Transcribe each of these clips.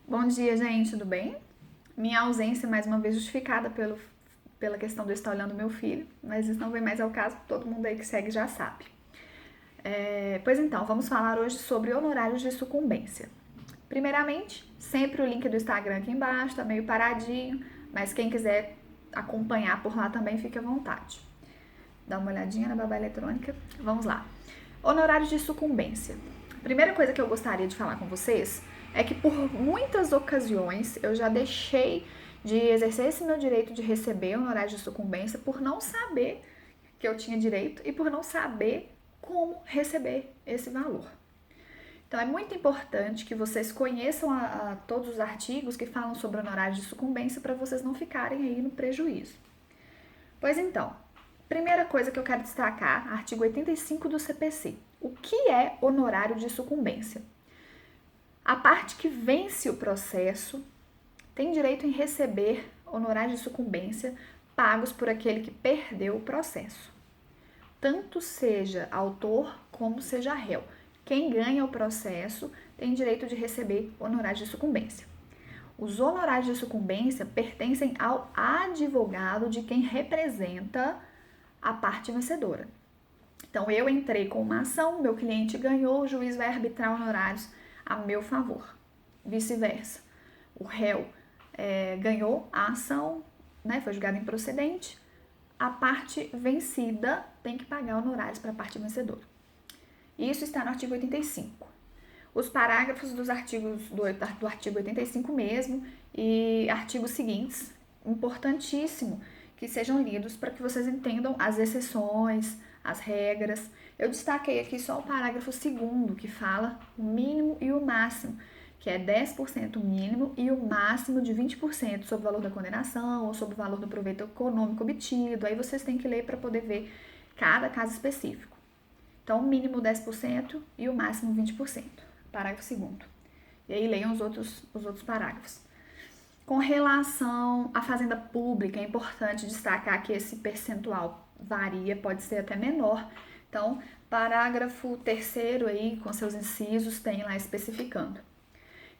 Bom dia, gente, tudo bem? Minha ausência, mais uma vez, justificada pela questão de eu estar olhando meu filho, mas isso não vem mais ao caso, todo mundo aí que segue já sabe. Pois então, vamos falar hoje sobre honorários de sucumbência. Primeiramente, sempre o link do Instagram aqui embaixo, tá meio paradinho, mas quem quiser acompanhar por lá também, fique à vontade. Dá uma olhadinha na babá eletrônica. Vamos lá. Honorários de sucumbência. Primeira coisa que eu gostaria de falar com vocês é que por muitas ocasiões eu já deixei de exercer esse meu direito de receber honorários de sucumbência por não saber que eu tinha direito e por não saber como receber esse valor. Então é muito importante que vocês conheçam todos os artigos que falam sobre honorários de sucumbência para vocês não ficarem aí no prejuízo. Pois então, primeira coisa que eu quero destacar, artigo 85 do CPC. O que é honorário de sucumbência? A parte que vence o processo tem direito em receber honorários de sucumbência pagos por aquele que perdeu o processo. Tanto seja autor como seja réu. Quem ganha o processo tem direito de receber honorários de sucumbência. Os honorários de sucumbência pertencem ao advogado de quem representa a parte vencedora. Então, eu entrei com uma ação, meu cliente ganhou, o juiz vai arbitrar honorários a meu favor. Vice-versa. O réu ganhou a ação, né, foi julgado improcedente, a parte vencida tem que pagar honorários para a parte vencedora. Isso está no artigo 85. Os parágrafos do artigo 85 mesmo e artigos seguintes, importantíssimo que sejam lidos para que vocês entendam as exceções, as regras. Eu destaquei aqui só o parágrafo 2º, que fala o mínimo e o máximo, que é 10% mínimo e o máximo de 20% sobre o valor da condenação ou sobre o valor do proveito econômico obtido. Aí vocês têm que ler para poder ver cada caso específico. Então, o mínimo 10% e o máximo 20%. Parágrafo 2º. E aí leiam os outros parágrafos. Com relação à fazenda pública, é importante destacar que esse percentual varia, pode ser até menor. Então, parágrafo 3º aí, com seus incisos, tem lá especificando.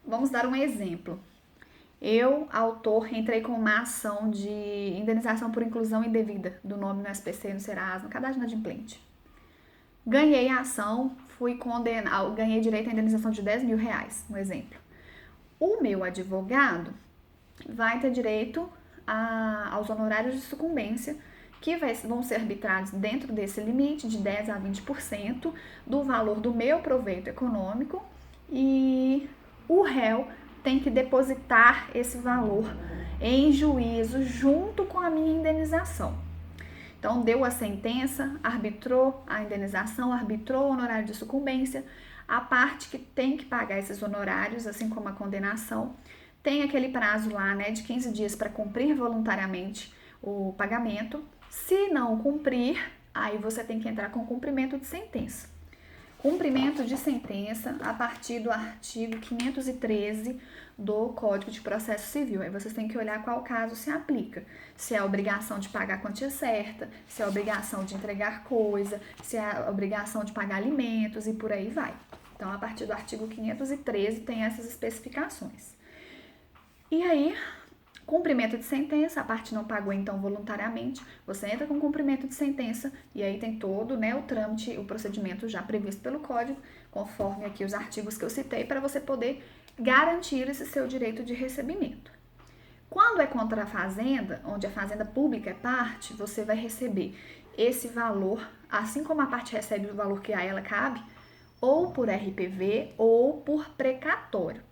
Vamos dar um exemplo. Eu, autor, entrei com uma ação de indenização por inclusão indevida do nome no SPC, no Serasa, no cadastro inadimplente. Ganhei a ação, fui condenado, ganhei direito à indenização de R$10 mil, um exemplo. O meu advogado vai ter direito aos honorários de sucumbência, que vão ser arbitrados dentro desse limite de 10% a 20% do valor do meu proveito econômico, e o réu tem que depositar esse valor em juízo junto com a minha indenização. Então, deu a sentença, arbitrou a indenização, arbitrou o honorário de sucumbência, a parte que tem que pagar esses honorários, assim como a condenação, tem aquele prazo lá, né, de 15 dias para cumprir voluntariamente o pagamento. Se não cumprir, aí você tem que entrar com cumprimento de sentença. Cumprimento de sentença a partir do artigo 513 do Código de Processo Civil. Aí vocês têm que olhar qual caso se aplica. Se é a obrigação de pagar a quantia certa, se é a obrigação de entregar coisa, se é a obrigação de pagar alimentos e por aí vai. Então, a partir do artigo 513 tem essas especificações. E aí, cumprimento de sentença, a parte não pagou então voluntariamente, você entra com cumprimento de sentença e aí tem todo, né, o trâmite, o procedimento já previsto pelo Código, conforme aqui os artigos que eu citei, para você poder garantir esse seu direito de recebimento. Quando é contra a fazenda, onde a fazenda pública é parte, você vai receber esse valor, assim como a parte recebe o valor que a ela cabe, ou por RPV ou por precatório.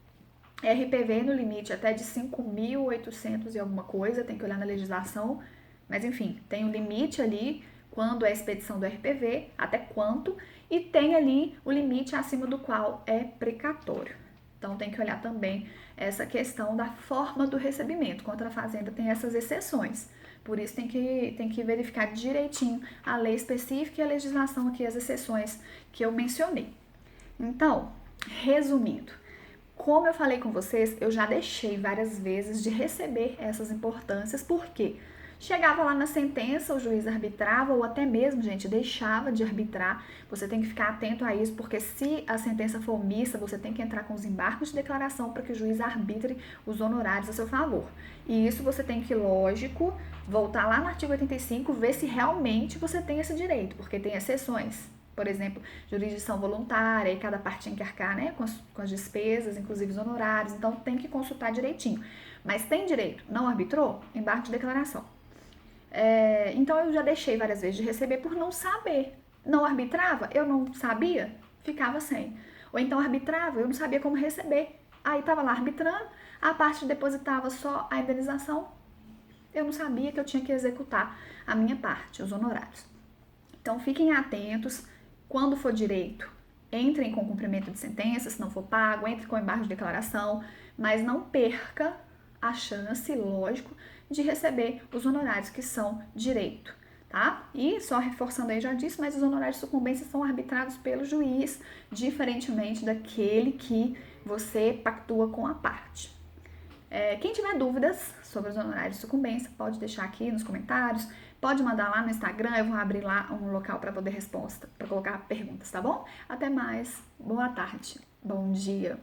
RPV no limite até de 5.800 e alguma coisa, tem que olhar na legislação, mas enfim, tem um limite ali quando é a expedição do RPV, até quanto, e tem ali o limite acima do qual é precatório. Então tem que olhar também essa questão da forma do recebimento. Contra a fazenda tem essas exceções, por isso tem que verificar direitinho a lei específica e a legislação aqui, as exceções que eu mencionei. Então, resumindo, como eu falei com vocês, eu já deixei várias vezes de receber essas importâncias, porque Chegava lá na sentença, o juiz arbitrava ou até mesmo, gente, deixava de arbitrar. Você tem que ficar atento a isso, porque se a sentença for omissa, você tem que entrar com os embargos de declaração para que o juiz arbitre os honorários a seu favor. E isso você tem que, lógico, voltar lá no artigo 85, ver se realmente você tem esse direito, porque tem exceções. Por exemplo, jurisdição voluntária, e cada parte tem que arcar, né, com as despesas, inclusive os honorários, então tem que consultar direitinho. Mas tem direito, não arbitrou? Embargo de declaração. Então eu já deixei várias vezes de receber por não saber. Não arbitrava, eu não sabia, ficava sem. Ou então arbitrava, eu não sabia como receber. Aí estava lá arbitrando, a parte depositava só a indenização, eu não sabia que eu tinha que executar a minha parte, os honorários. Então fiquem atentos, quando for direito, entrem com cumprimento de sentença, se não for pago, entre com embargo de declaração, mas não perca a chance, lógico, de receber os honorários que são direito, tá? E só reforçando aí, já disse, mas os honorários de sucumbência são arbitrados pelo juiz, diferentemente daquele que você pactua com a parte. Quem tiver dúvidas sobre os honorários de sucumbência, pode deixar aqui nos comentários, pode mandar lá no Instagram, eu vou abrir lá um local para poder resposta, para colocar perguntas, tá bom? Até mais, boa tarde, bom dia.